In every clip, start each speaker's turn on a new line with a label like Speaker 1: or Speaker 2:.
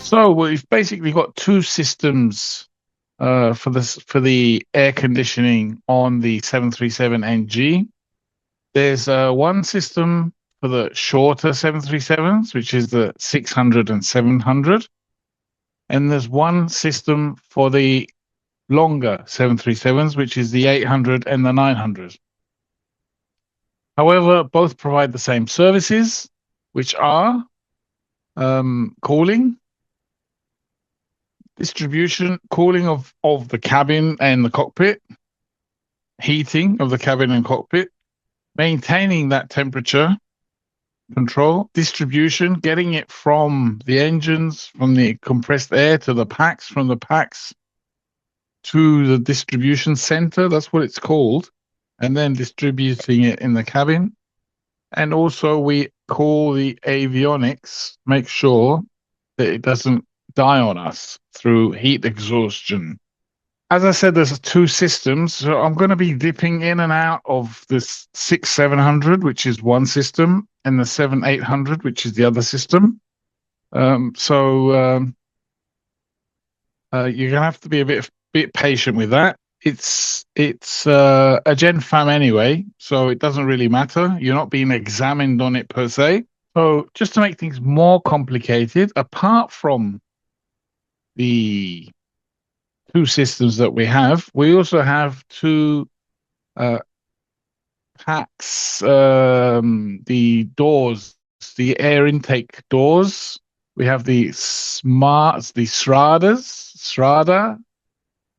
Speaker 1: So we've basically got two systems for the air conditioning on the 737NG. There's one system for the shorter 737s, which is the 600 and 700, and there's one system for the longer 737s, which is the 800 and the 900. However, both provide the same services, which are cooling, distribution, cooling of the cabin and the cockpit, heating of the cabin and cockpit, maintaining that temperature control, distribution, getting it from the engines, from the compressed air to the packs, from the packs to the distribution center. That's what it's called. And then distributing it in the cabin. And also we cool the avionics, make sure that it doesn't die on us through heat exhaustion. As I said, there's two systems. So I'm going to be dipping in and out of this 700, which is one system, and the 800, which is the other system. You're going to have to be a bit patient with that. It's a Gen Fam anyway, so it doesn't really matter. You're not being examined on it per se. So just to make things more complicated, apart from the two systems that we also have two packs, the doors, the air intake doors. We have the SRADA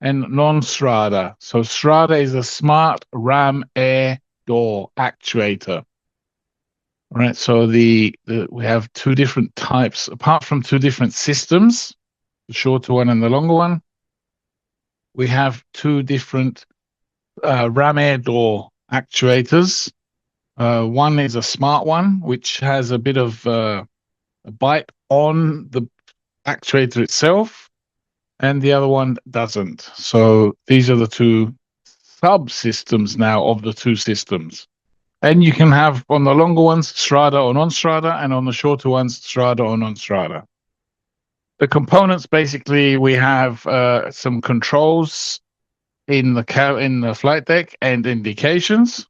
Speaker 1: and non-SRADA. So SRADA is a smart ram air door actuator. All right, so we have two different types, apart from two different systems, the shorter one and the longer one. We have two different ram air door actuators. One is a smart one, which has a bit of a bite on the actuator itself, and the other one doesn't. So these are the two subsystems now of the two systems. And you can have on the longer ones SRADA or non-SRADA, and on the shorter ones SRADA or non-SRADA. The components, basically, we have some controls in the flight deck and indications.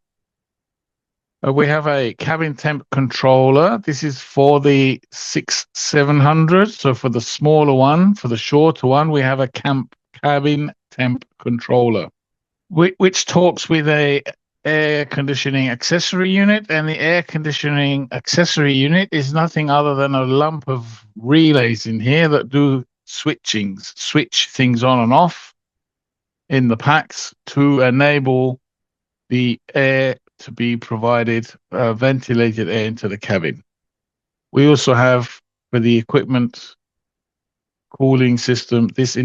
Speaker 1: We have a cabin temp controller. This is for the 700. So for the smaller one, for the shorter one, we have a cabin temp controller, which talks with a air conditioning accessory unit, and the air conditioning accessory unit is nothing other than a lump of relays in here that do switch things on and off in the packs to enable the air to be provided, ventilated air into the cabin. We also have, for the equipment cooling system, this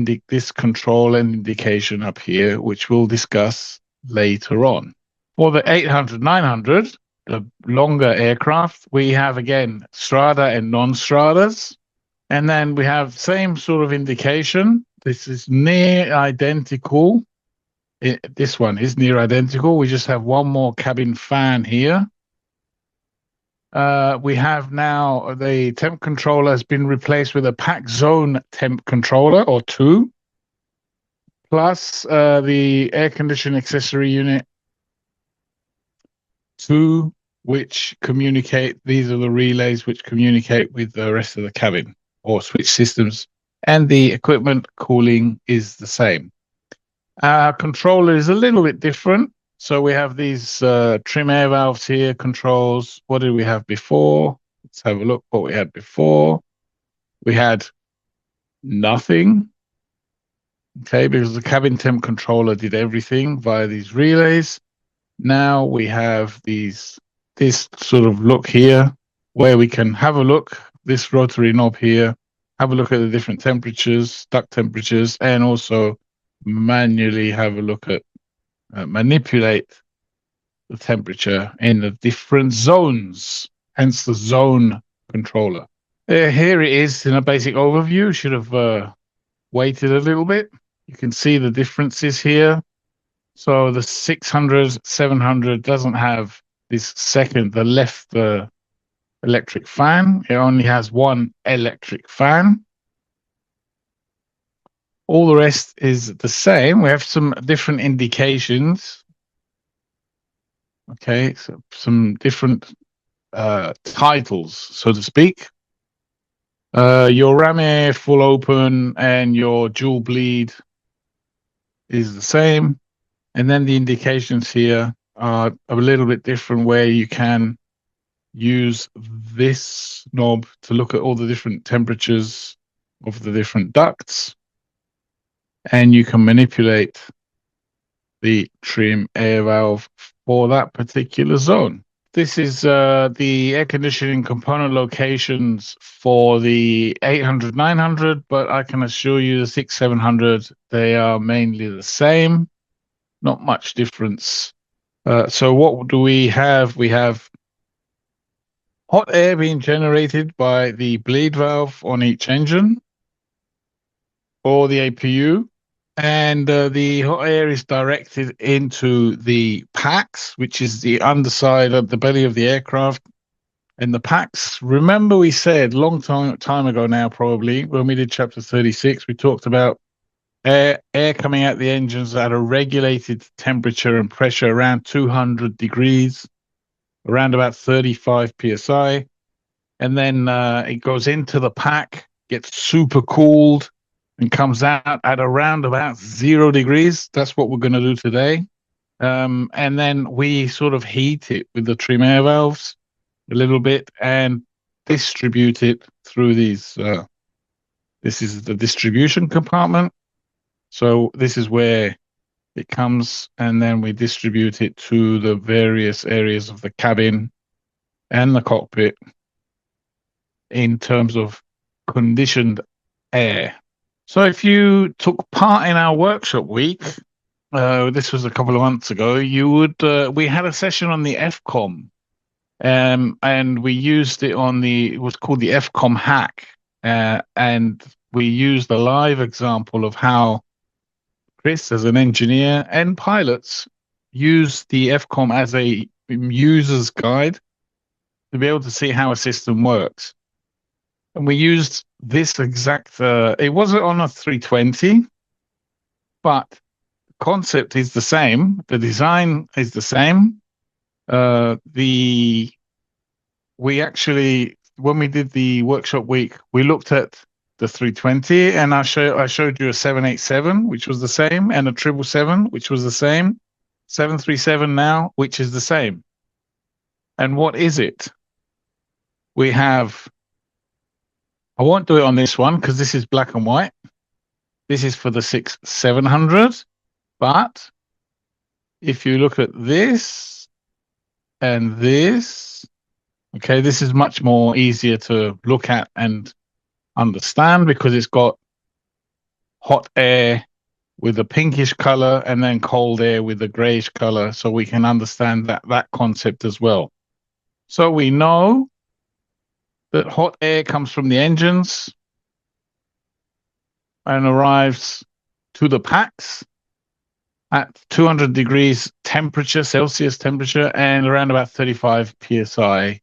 Speaker 1: control and indication up here, which we'll discuss later on. For the 800, 900, the longer aircraft, we have, again, SRADA and non-SRADAs. And then we have same sort of indication. This is near identical. This one is near identical. We just have one more cabin fan here. We have now the temp controller has been replaced with a pack zone temp controller, or two, plus the air conditioning accessory unit 2, which communicate. These are the relays which communicate with the rest of the cabin, or switch systems, and the equipment cooling is the same. Our controller is a little bit different. So we have these trim air valves here, controls. What did we have before? Let's have a look what we had before. We had nothing. Okay, because the cabin temp controller did everything via these relays. Now we have this sort of look here, where we can have a look, this rotary knob here, have a look at the different temperatures, duct temperatures, and also manually have a look at, manipulate the temperature in the different zones, hence the zone controller. Here it is in a basic overview. Should have waited a little bit. You can see the differences here. So the 600, 700 doesn't have this the left electric fan. It only has one electric fan. All the rest is the same. We have some different indications. Okay, so some different titles, so to speak. Your ram air full open and your dual bleed is the same. And then the indications here are a little bit different, where you can use this knob to look at all the different temperatures of the different ducts, and you can manipulate the trim air valve for that particular zone. This is the air conditioning component locations for the 800, 900, but I can assure you the 6, 700, they are mainly the same. Not much difference. So what do we have? We have hot air being generated by the bleed valve on each engine or the APU. And the hot air is directed into the packs, which is the underside of the belly of the aircraft. And the packs, remember we said long time ago now, probably, when we did chapter 36, we talked about air coming out the engines at a regulated temperature and pressure around 200 degrees, around about 35 psi. And then it goes into the pack, gets super cooled, and comes out at around about 0 degrees. That's what we're going to do today. And then we sort of heat it with the trim air valves a little bit and distribute it through these. This is the distribution compartment. So this is where it comes, and then we distribute it to the various areas of the cabin and the cockpit in terms of conditioned air. So if you took part in our workshop week, this was a couple of months ago, you would we had a session on the FCOM, and we used it on it was called the FCOM hack, and we used a live example of how Chris, as an engineer and pilots, use the FCOM as a user's guide to be able to see how a system works. And we used this exact, it wasn't on a 320, but the concept is the same. The design is the same. We actually, when we did the workshop week, we looked at the 320, and I showed you a 787, which was the same, and a 777, which was the same, 737 now, which is the same. And what is it? We have, I won't do it on this one because this is black and white. This is for the 700. But if you look at this and this, okay, this is much more easier to look at and understand because it's got hot air with a pinkish color and then cold air with a grayish color, so we can understand that concept as well. So we know that hot air comes from the engines and arrives to the packs at 200 degrees temperature, Celsius temperature, and around about 35 psi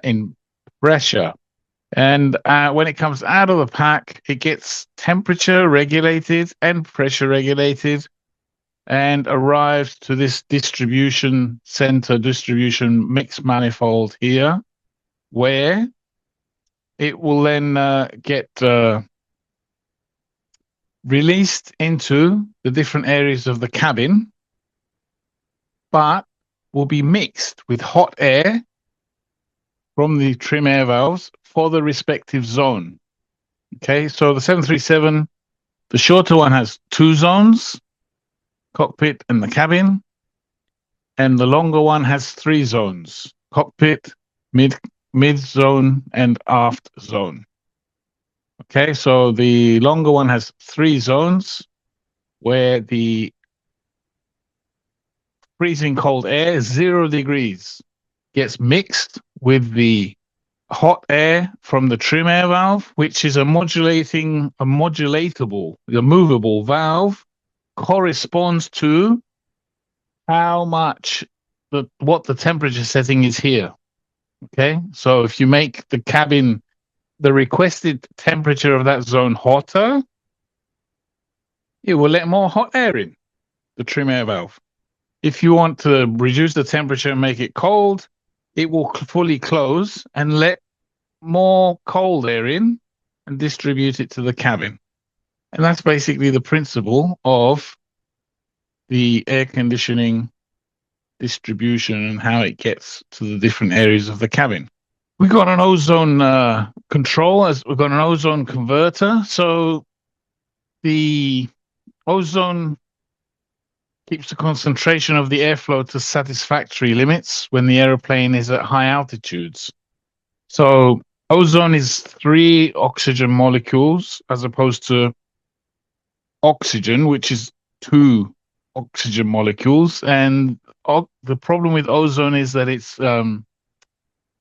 Speaker 1: in pressure. And when it comes out of the pack, it gets temperature regulated and pressure regulated and arrives to this distribution center, distribution mix manifold here, where it will then get released into the different areas of the cabin, but will be mixed with hot air from the trim air valves for the respective zone. Okay, so the 737, the shorter one has 2 zones, cockpit and the cabin, and the longer one has 3 zones, cockpit, mid zone, and aft zone. Okay, so the longer one has 3 zones where the freezing cold air, 0 degrees, gets mixed with the hot air from the trim air valve, which is a modulatable, a movable valve, corresponds to how much what the temperature setting is here. Okay, so if you make the cabin the requested temperature of that zone hotter, it will let more hot air in the trim air valve. If you want to reduce the temperature and make it cold, it will fully close and let more cold air in and distribute it to the cabin. And that's basically the principle of the air conditioning distribution and how it gets to the different areas of the cabin. We've got an ozone control, as we've got an ozone converter. So the ozone keeps the concentration of the airflow to satisfactory limits when the aeroplane is at high altitudes. So ozone is 3 oxygen molecules as opposed to oxygen, which is 2 oxygen molecules. And the problem with ozone is that it's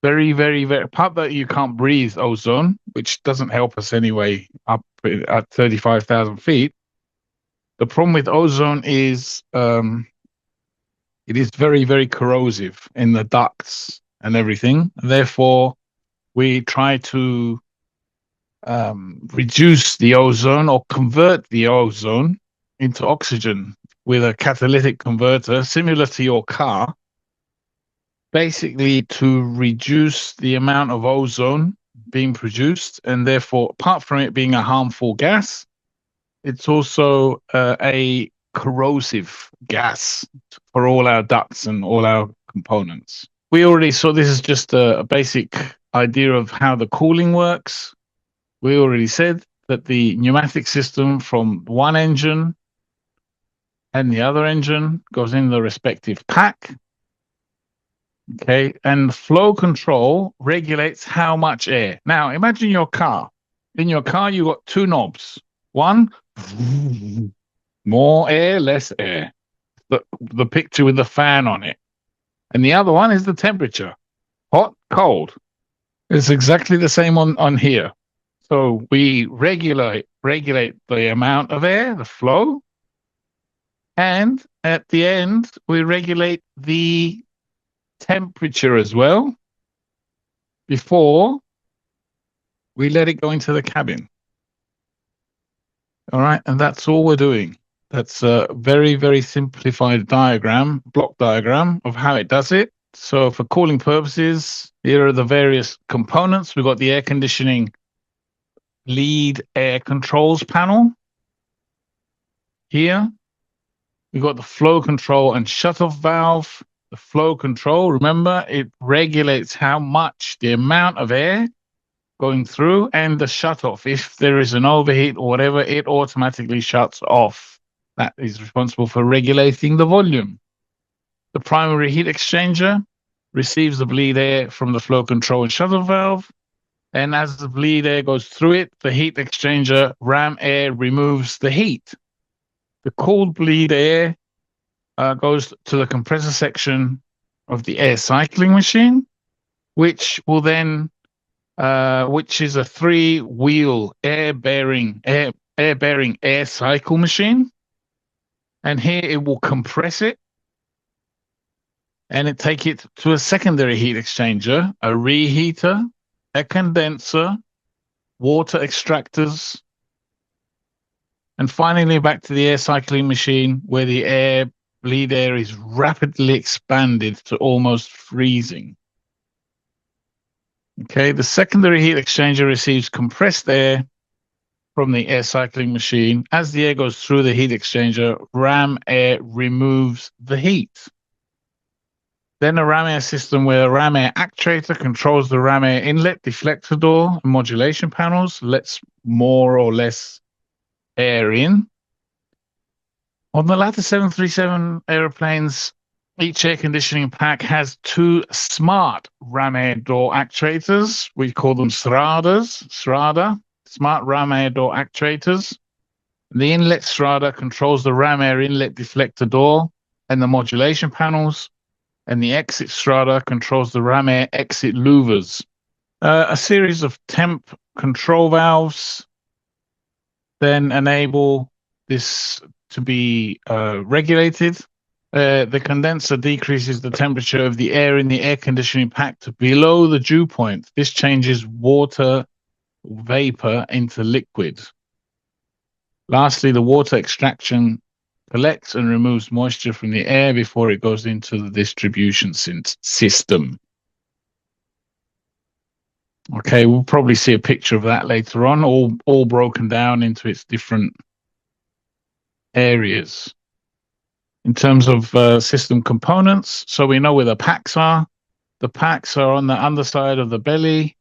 Speaker 1: very, very, very, apart that you can't breathe ozone, which doesn't help us anyway up at 35,000 feet. The problem with ozone is it is very, very corrosive in the ducts and everything. Therefore, we try to reduce the ozone or convert the ozone into oxygen with a catalytic converter similar to your car, basically to reduce the amount of ozone being produced. And therefore, apart from it being a harmful gas, it's also a corrosive gas for all our ducts and all our components. We already saw this is just a basic idea of how the cooling works. We already said that the pneumatic system from one engine and the other engine goes in the respective pack. Okay, and flow control regulates how much air. Now, imagine your car. In your car, you got 2 knobs. One, more air, less air. The picture with the fan on it. And the other one is the temperature. Hot, cold. It's exactly the same on here. So we regulate the amount of air, the flow, and at the end, we regulate the temperature as well before we let it go into the cabin. All right, and that's all we're doing. That's a very, very simplified diagram, block diagram of how it does it. So for cooling purposes, here are the various components. We've got the air conditioning lead air controls panel. Here, we've got the flow control and shutoff valve. The flow control, remember, it regulates how much, the amount of air going through, and the shutoff. If there is an overheat or whatever, it automatically shuts off. That is responsible for regulating the volume. The primary heat exchanger receives the bleed air from the flow control and shutoff valve. And as the bleed air goes through it, the heat exchanger ram air removes the heat. The cooled bleed air goes to the compressor section of the air cycling machine, which will then, which is a 3-wheel air-bearing air cycle machine. And here it will compress it and it take it to a secondary heat exchanger, a reheater, a condenser, water extractors, and finally back to the air cycling machine where the bleed air is rapidly expanded to almost freezing. Okay, the secondary heat exchanger receives compressed air from the air cycling machine. As the air goes through the heat exchanger, ram air removes the heat. Then a ram air system where a ram air actuator controls the ram air inlet, deflector door, and modulation panels, lets more or less air in. On the latter 737 airplanes, each air conditioning pack has 2 smart ram air door actuators. We call them SRADA, smart ram air door actuators. The inlet SRADA controls the ram air inlet deflector door and the modulation panels. And the exit SRADA controls the ram air exit louvers. A series of temp control valves then enable this to be regulated. The condenser decreases the temperature of the air in the air conditioning pack to below the dew point. This changes water vapor into liquid. Lastly, the water extraction collects and removes moisture from the air before it goes into the distribution system. Okay, we'll probably see a picture of that later on, all broken down into its different areas. In terms of system components, so we know where the packs are. The packs are on the underside of the belly,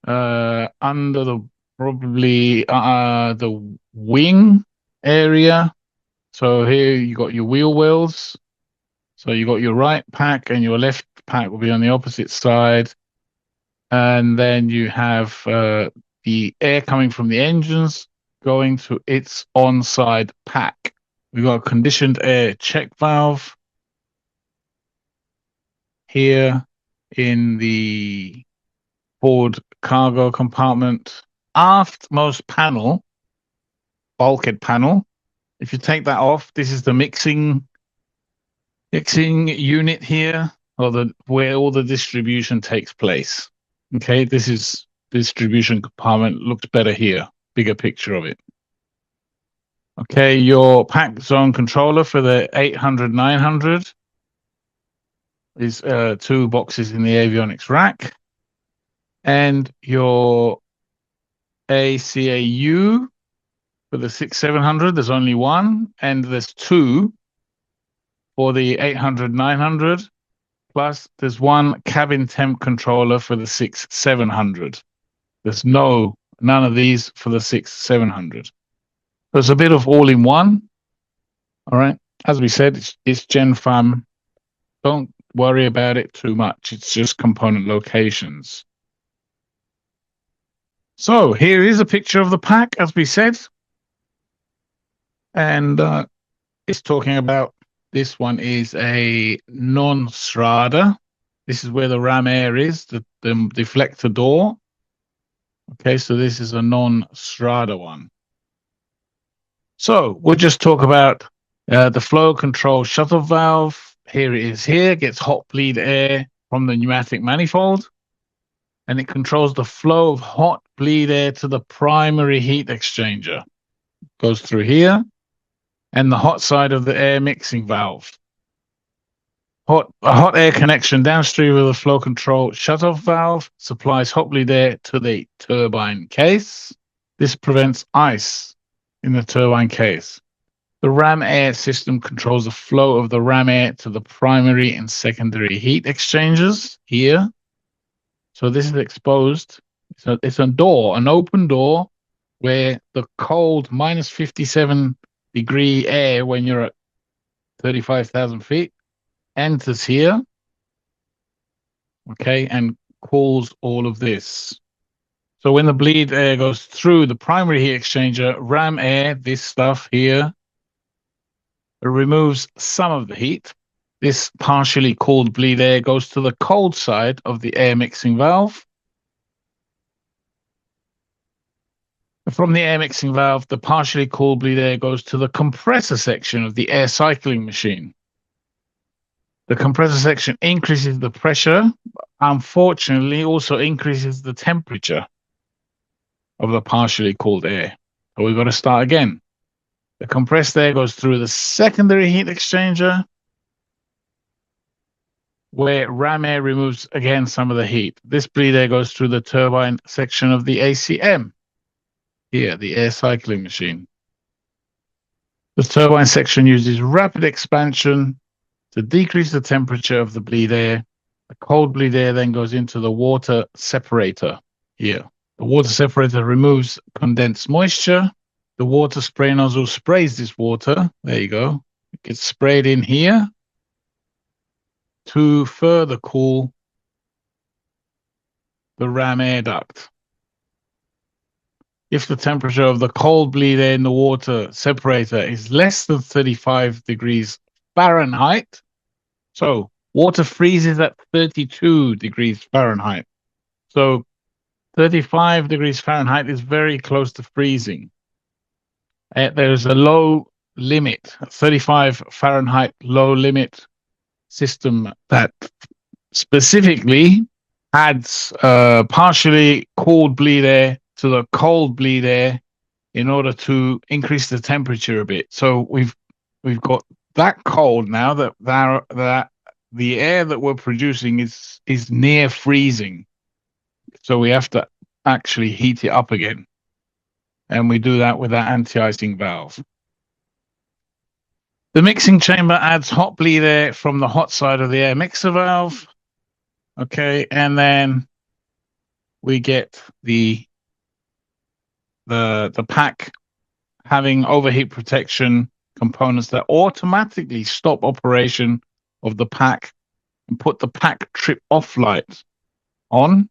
Speaker 1: under the probably the wing area. So here you got your wheel wells. So you got your right pack and your left pack will be on the opposite side. And then you have the air coming from the engines going to its on-side pack. We've got a conditioned air check valve here in the forward cargo compartment. Aftmost panel, bulkhead panel. If you take that off, this is the mixing unit here, or where all the distribution takes place. Okay, this is distribution compartment. Looks better here. Bigger picture of it. Okay, your pack zone controller for the 800-900 is 2 boxes in the avionics rack. And your ACAU for the 6-700, there's only 1. And there's 2 for the 800-900. Plus, there's 1 cabin temp controller for the 6-700. There's none of these for the 6-700. There's a bit of all-in-one. All right. As we said, it's Gen FAM. Don't worry about it too much. It's just component locations. So here is a picture of the pack, as we said. And it's talking about, this one is a non-SRADA. This is where the ram air is, the deflector door. Okay, so this is a non-SRADA one. So we'll just talk about the flow control shuttle valve. Here it is here, gets hot bleed air from the pneumatic manifold. And it controls the flow of hot bleed air to the primary heat exchanger. Goes through here. And the hot side of the air mixing valve. A hot air connection downstream of the flow control shutoff valve supplies hot bleed air to the turbine case. This prevents ice in the turbine case. The ram air system controls the flow of the ram air to the primary and secondary heat exchangers here. So this is exposed. It's a door, an open door, where the cold minus 57-degree air when you're at 35,000 feet enters here, okay, and cools all of this. So when the bleed air goes through the primary heat exchanger, ram air, this stuff here, it removes some of the heat. This partially cooled bleed air goes to the cold side of the air mixing valve. From the air mixing valve, the partially cooled bleed air goes to the compressor section of the air cycling machine. The compressor section increases the pressure, unfortunately also increases the temperature of the partially cooled air. So we've got to start again. The compressed air goes through the secondary heat exchanger, where ram air removes again some of the heat. This bleed air goes through the turbine section of the ACM, here, the air cycling machine. The turbine section uses rapid expansion to decrease the temperature of the bleed air. The cold bleed air then goes into the water separator here. The water separator removes condensed moisture. The water spray nozzle sprays this water. There you go. It gets sprayed in here to further cool the ram air duct. If the temperature of the cold bleed air in the water separator is less than 35 degrees Fahrenheit, so water freezes at 32 degrees Fahrenheit. So 35 degrees Fahrenheit is very close to freezing. There's a low limit, 35 Fahrenheit low limit system that specifically adds partially cooled bleed air to the cold bleed air in order to increase the temperature a bit. So we've got that cold now that the air that we're producing is near freezing. So we have to actually heat it up again. And we do that with that anti-icing valve. The mixing chamber adds hot bleed air from the hot side of the air mixer valve. Okay, and then we get the pack having overheat protection components that automatically stop operation of the pack and put the pack trip off light on,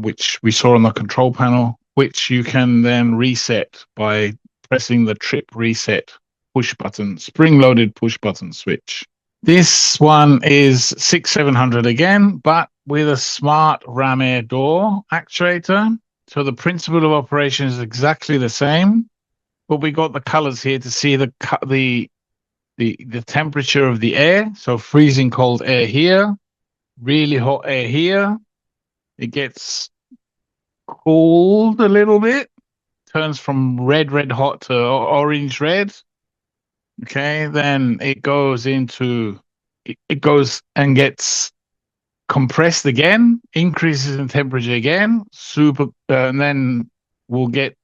Speaker 1: which we saw on the control panel, which you can then reset by pressing the trip reset push button, spring-loaded push button switch. This one is 6700 again, but with a smart ram air door actuator. So the principle of operation is exactly the same, but we got the colors here to see the temperature of the air. So freezing cold air here, really hot air here. It gets cooled a little bit, turns from red hot to orange red. Okay, then it goes into it goes and gets compressed again, increases in temperature again, and then we'll get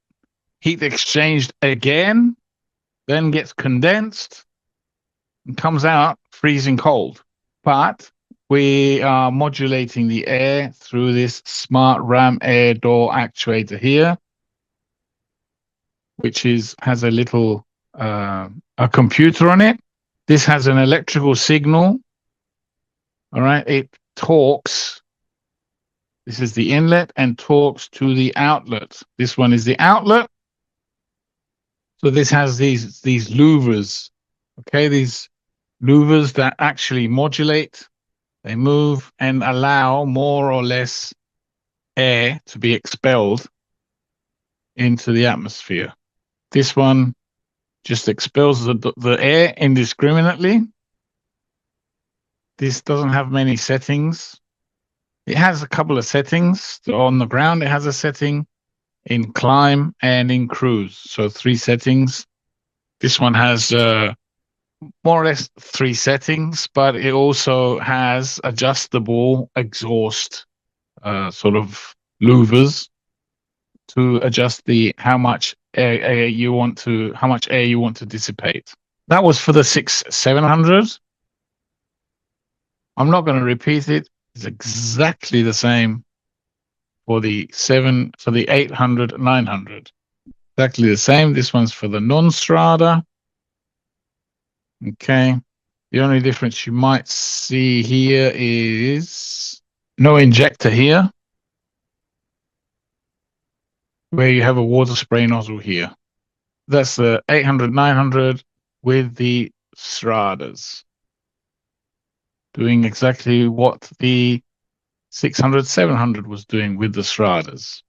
Speaker 1: heat exchanged again, then gets condensed and comes out freezing cold. But we are modulating the air through this smart ram air door actuator here, which has a little a computer on it. This has an electrical signal. All right, it talks. This is the inlet and talks to the outlet. This one is the outlet. So this has these louvers. Okay, these louvers that actually modulate. They move and allow more or less air to be expelled into the atmosphere. This one just expels the air indiscriminately. This doesn't have many settings. It has a couple of settings. So on the ground, it has a setting in climb and in cruise. So 3 settings. This one has more or less 3 settings, but it also has adjustable exhaust sort of louvers to adjust how much air you want to dissipate. That was for the 700. I'm not going to repeat it. It's exactly the same for the 800, 900. Exactly the same. This one's for the non-SRADA. Okay. The only difference you might see here is no injector here, where you have a water spray nozzle here. That's the 800, 900 with the SRADAs, doing exactly what the 600, 700 was doing with the SRADAs.